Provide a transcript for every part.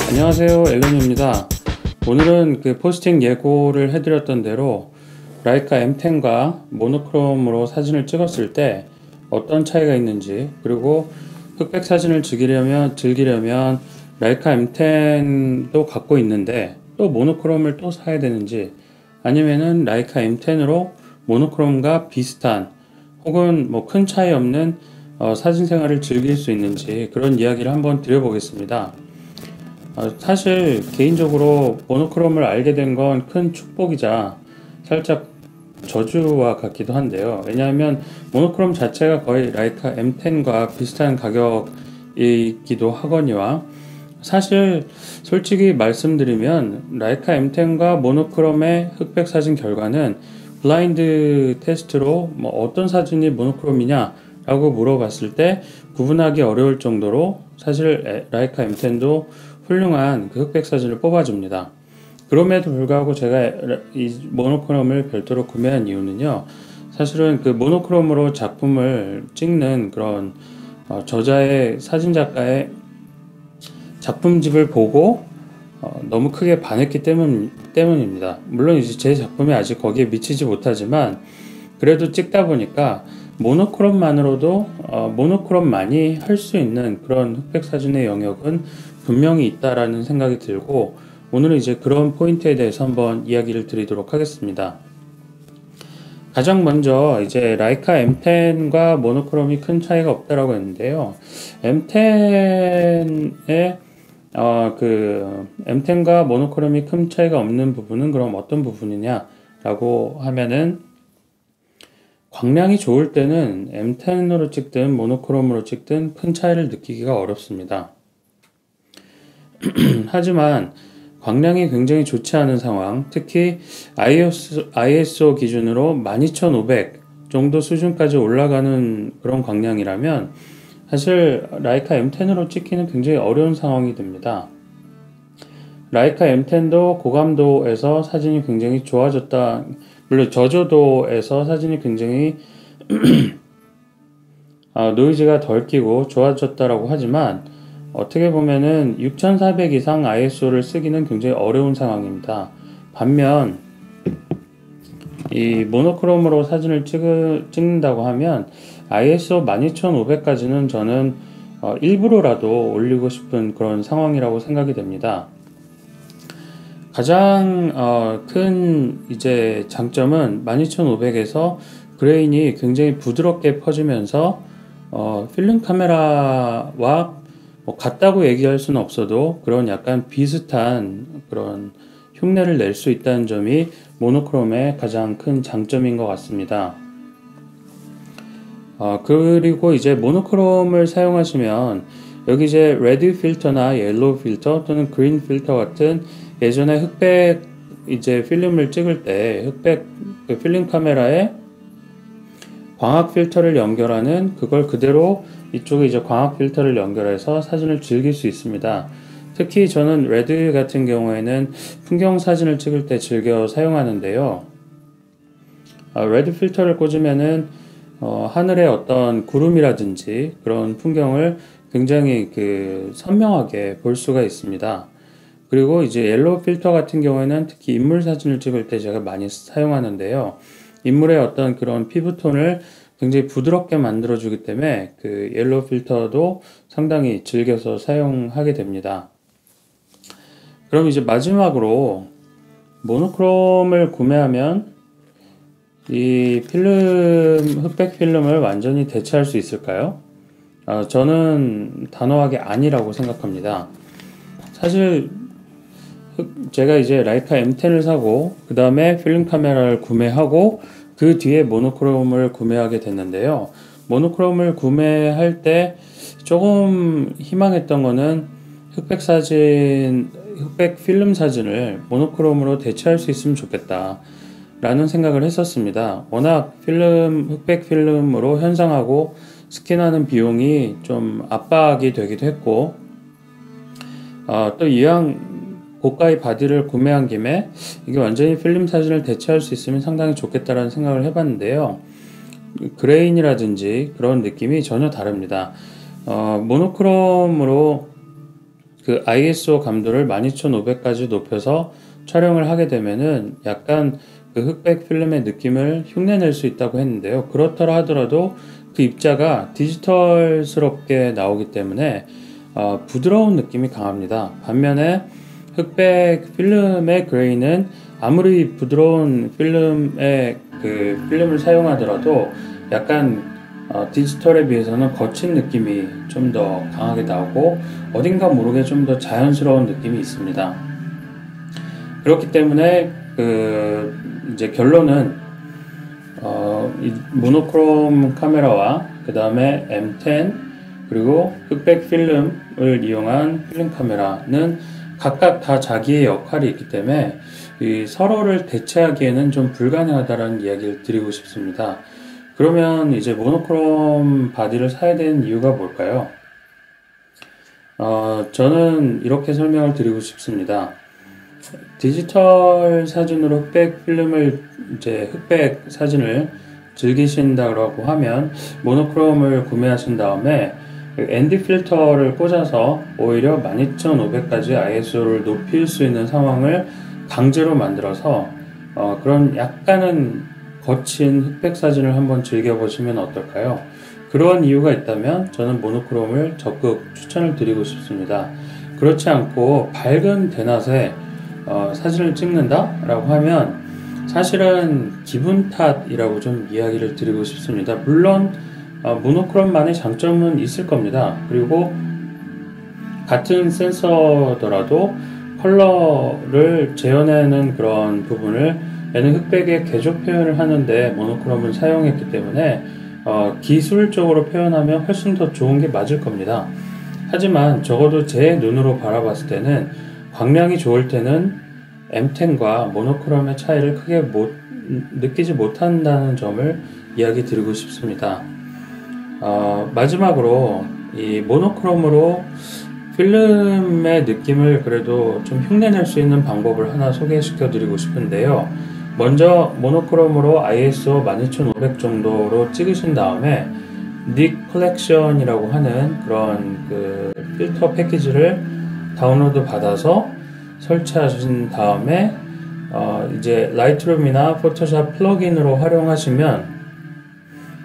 안녕하세요, 앨런입니다. 오늘은 그 포스팅 예고를 해드렸던 대로 라이카 M10과 모노크롬으로 사진을 찍었을 때 어떤 차이가 있는지, 그리고 흑백 사진을 즐기려면 라이카 M10도 갖고 있는데 또 모노크롬을 또 사야 되는지, 아니면은 라이카 M10으로 모노크롬과 비슷한 혹은 뭐 큰 차이 없는 사진 생활을 즐길 수 있는지, 그런 이야기를 한번 드려보겠습니다. 사실 개인적으로 모노크롬을 알게 된 건 큰 축복이자 살짝 저주와 같기도 한데요. 왜냐하면 모노크롬 자체가 거의 라이카 M10과 비슷한 가격이기도 하거니와, 사실 솔직히 말씀드리면 라이카 M10과 모노크롬의 흑백 사진 결과는 블라인드 테스트로 뭐 어떤 사진이 모노크롬이냐 라고 물어봤을 때 구분하기 어려울 정도로 사실 라이카 M10도 훌륭한 그 흑백 사진을 뽑아줍니다. 그럼에도 불구하고 제가 이 모노크롬을 별도로 구매한 이유는요, 사실은 그 모노크롬으로 작품을 찍는 그런 저자의 사진 작가의 작품집을 보고 너무 크게 반했기 때문입니다. 물론 이제 제 작품이 아직 거기에 미치지 못하지만 그래도 찍다 보니까 모노크롬만으로도 모노크롬만이 할 수 있는 그런 흑백 사진의 영역은 분명히 있다라는 생각이 들고, 오늘은 이제 그런 포인트에 대해서 한번 이야기를 드리도록 하겠습니다. 가장 먼저 이제 라이카 M10과 모노크롬이 큰 차이가 없다라고 했는데요. M10의 M10과 모노크롬이 큰 차이가 없는 부분은 그럼 어떤 부분이냐라고 하면은, 광량이 좋을 때는 M10으로 찍든 모노크롬으로 찍든 큰 차이를 느끼기가 어렵습니다. 하지만 광량이 굉장히 좋지 않은 상황, 특히 ISO 기준으로 12500 정도 수준까지 올라가는 그런 광량이라면 사실 라이카 M10으로 찍기는 굉장히 어려운 상황이 됩니다. 라이카 M10도 고감도에서 사진이 굉장히 좋아졌다, 물론 저조도에서 사진이 굉장히 노이즈가 덜 끼고 좋아졌다라고 하지만, 어떻게 보면은 6400 이상 ISO를 쓰기는 굉장히 어려운 상황입니다. 반면 이 모노크롬으로 사진을 찍는다고 하면 ISO 12500까지는 저는 일부러라도 올리고 싶은 그런 상황이라고 생각이 됩니다. 가장 큰 이제 장점은 12500에서 그레인이 굉장히 부드럽게 퍼지면서 필름 카메라와 뭐 같다고 얘기할 수는 없어도 그런 약간 비슷한 그런 흉내를 낼 수 있다는 점이 모노크롬의 가장 큰 장점인 것 같습니다. 그리고 이제 모노크롬을 사용하시면 여기 이제 레드 필터나 옐로우 필터 또는 그린 필터 같은 예전에 흑백 이제 필름을 찍을 때 흑백 그 필름 카메라에 광학 필터를 연결하는, 그걸 그대로 이쪽에 이제 광학 필터를 연결해서 사진을 즐길 수 있습니다. 특히 저는 레드 같은 경우에는 풍경 사진을 찍을 때 즐겨 사용하는데요. 레드 필터를 꽂으면은 하늘의 어떤 구름이라든지 그런 풍경을 굉장히 선명하게 볼 수가 있습니다. 그리고 이제 옐로우 필터 같은 경우에는 특히 인물 사진을 찍을 때 제가 많이 사용하는데요. 인물의 어떤 그런 피부톤을 굉장히 부드럽게 만들어주기 때문에 그 옐로우 필터도 상당히 즐겨서 사용하게 됩니다. 그럼 이제 마지막으로 모노크롬을 구매하면 이 흑백 필름을 완전히 대체할 수 있을까요? 저는 단호하게 아니라고 생각합니다. 사실 제가 이제 라이카 M10을 사고 그 다음에 필름 카메라를 구매하고 그 뒤에 모노크롬을 구매하게 됐는데요. 모노크롬을 구매할 때 조금 희망했던 거는 흑백 필름 사진을 모노크롬으로 대체할 수 있으면 좋겠다 라는 생각을 했었습니다. 워낙 흑백 필름으로 현상하고 스캔하는 비용이 좀 압박이 되기도 했고, 또 이왕 고가의 바디를 구매한 김에 이게 완전히 필름 사진을 대체할 수 있으면 상당히 좋겠다라는 생각을 해봤는데요. 그레인이라든지 그런 느낌이 전혀 다릅니다. 모노크롬으로 그 ISO 감도를 12500까지 높여서 촬영을 하게 되면은 약간 그 흑백 필름의 느낌을 흉내낼 수 있다고 했는데요. 그렇더라 하더라도 그 입자가 디지털스럽게 나오기 때문에 부드러운 느낌이 강합니다. 반면에 흑백 필름의 그레이는 아무리 부드러운 필름의 그 필름을 사용하더라도 약간 디지털에 비해서는 거친 느낌이 좀 더 강하게 나오고 어딘가 모르게 좀 더 자연스러운 느낌이 있습니다. 그렇기 때문에 이제 결론은 이 모노크롬 카메라와 그 다음에 M10 그리고 흑백 필름을 이용한 필름 카메라는 각각 다 자기의 역할이 있기 때문에 서로를 대체하기에는 좀 불가능하다는 이야기를 드리고 싶습니다. 그러면 이제 모노크롬 바디를 사야 되는 이유가 뭘까요? 저는 이렇게 설명을 드리고 싶습니다. 디지털 사진으로 흑백 필름을 이제 흑백 사진을 즐기신다고 하면 모노크롬을 구매하신 다음에 ND 필터를 꽂아서 오히려 12500까지 ISO를 높일 수 있는 상황을 강제로 만들어서 그런 약간은 거친 흑백 사진을 한번 즐겨보시면 어떨까요? 그런 이유가 있다면 저는 모노크롬을 적극 추천을 드리고 싶습니다. 그렇지 않고 밝은 대낮에 사진을 찍는다? 라고 하면 사실은 기분 탓이라고 좀 이야기를 드리고 싶습니다. 물론 모노크롬만의 장점은 있을 겁니다. 그리고 같은 센서더라도 컬러를 재현하는 그런 부분을 얘는 흑백의 궤적 표현을 하는데 모노크롬을 사용했기 때문에 기술적으로 표현하면 훨씬 더 좋은 게 맞을 겁니다. 하지만 적어도 제 눈으로 바라봤을 때는 광량이 좋을 때는 M10과 모노크롬의 차이를 크게 느끼지 못한다는 점을 이야기 드리고 싶습니다. 마지막으로 이 모노크롬으로 필름의 느낌을 그래도 좀 흉내낼 수 있는 방법을 하나 소개시켜 드리고 싶은데요. 먼저 모노크롬으로 ISO 12500 정도로 찍으신 다음에 닉 컬렉션이라고 하는 그런 그 필터 패키지를 다운로드 받아서 설치하신 다음에 이제 라이트룸이나 포토샵 플러그인으로 활용하시면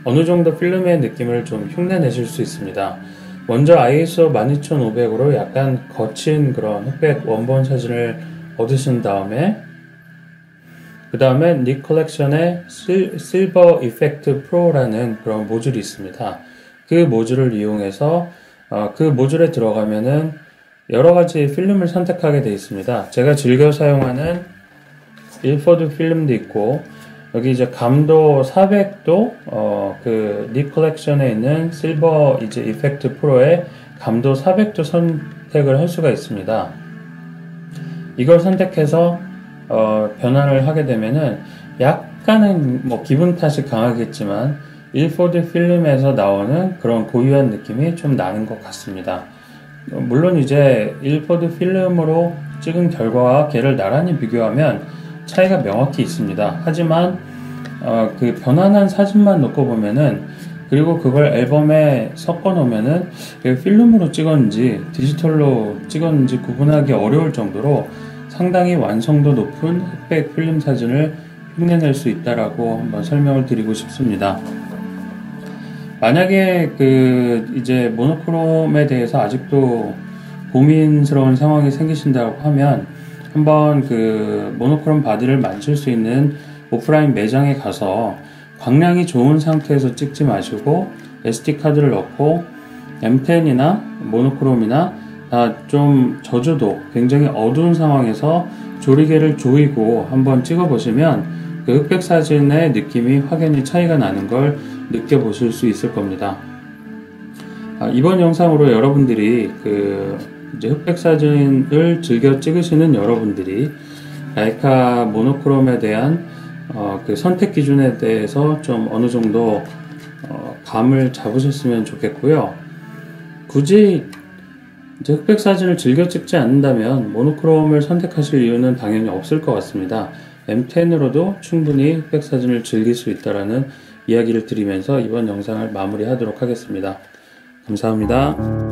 어느 정도 필름의 느낌을 좀 흉내내실 수 있습니다. 먼저 ISO 12500으로 약간 거친 그런 흑백 원본 사진을 얻으신 다음에 그 다음에 닉 컬렉션의 실버 이펙트 프로라는 그런 모듈이 있습니다. 그 모듈을 이용해서 그 모듈에 들어가면은 여러 가지 필름을 선택하게 되어 있습니다. 제가 즐겨 사용하는 일포드 필름도 있고 여기 이제 감도 400도 그 닉 컬렉션에 있는 실버 이제 이펙트 프로의 감도 400도 선택을 할 수가 있습니다. 이걸 선택해서 변환을 하게 되면은 약간은 뭐 기분 탓이 강하겠지만 일포드 필름에서 나오는 그런 고유한 느낌이 좀 나는 것 같습니다. 물론 이제 일포드 필름으로 찍은 결과와 걔를 나란히 비교하면 차이가 명확히 있습니다. 하지만 그 변환한 사진만 놓고 보면은 그리고 그걸 앨범에 섞어 놓으면은 필름으로 찍었는지 디지털로 찍었는지 구분하기 어려울 정도로 상당히 완성도 높은 흑백 필름 사진을 흉내낼 수 있다라고 한번 설명을 드리고 싶습니다. 만약에 이제 모노크롬에 대해서 아직도 고민스러운 상황이 생기신다고 하면 한번 모노크롬 바디를 만질 수 있는 오프라인 매장에 가서 광량이 좋은 상태에서 찍지 마시고 SD카드를 넣고 M10이나 모노크롬이나 좀 저조도 굉장히 어두운 상황에서 조리개를 조이고 한번 찍어보시면 그 흑백 사진의 느낌이 확연히 차이가 나는 걸 느껴보실 수 있을 겁니다. 이번 영상으로 여러분들이 이제 흑백 사진을 즐겨 찍으시는 여러분들이 라이카 모노크롬에 대한 그 선택 기준에 대해서 좀 어느 정도 감을 잡으셨으면 좋겠고요. 굳이 이제 흑백 사진을 즐겨 찍지 않는다면 모노크롬을 선택하실 이유는 당연히 없을 것 같습니다. M10으로도 충분히 흑백 사진을 즐길 수 있다라는 이야기를 드리면서 이번 영상을 마무리하도록 하겠습니다. 감사합니다.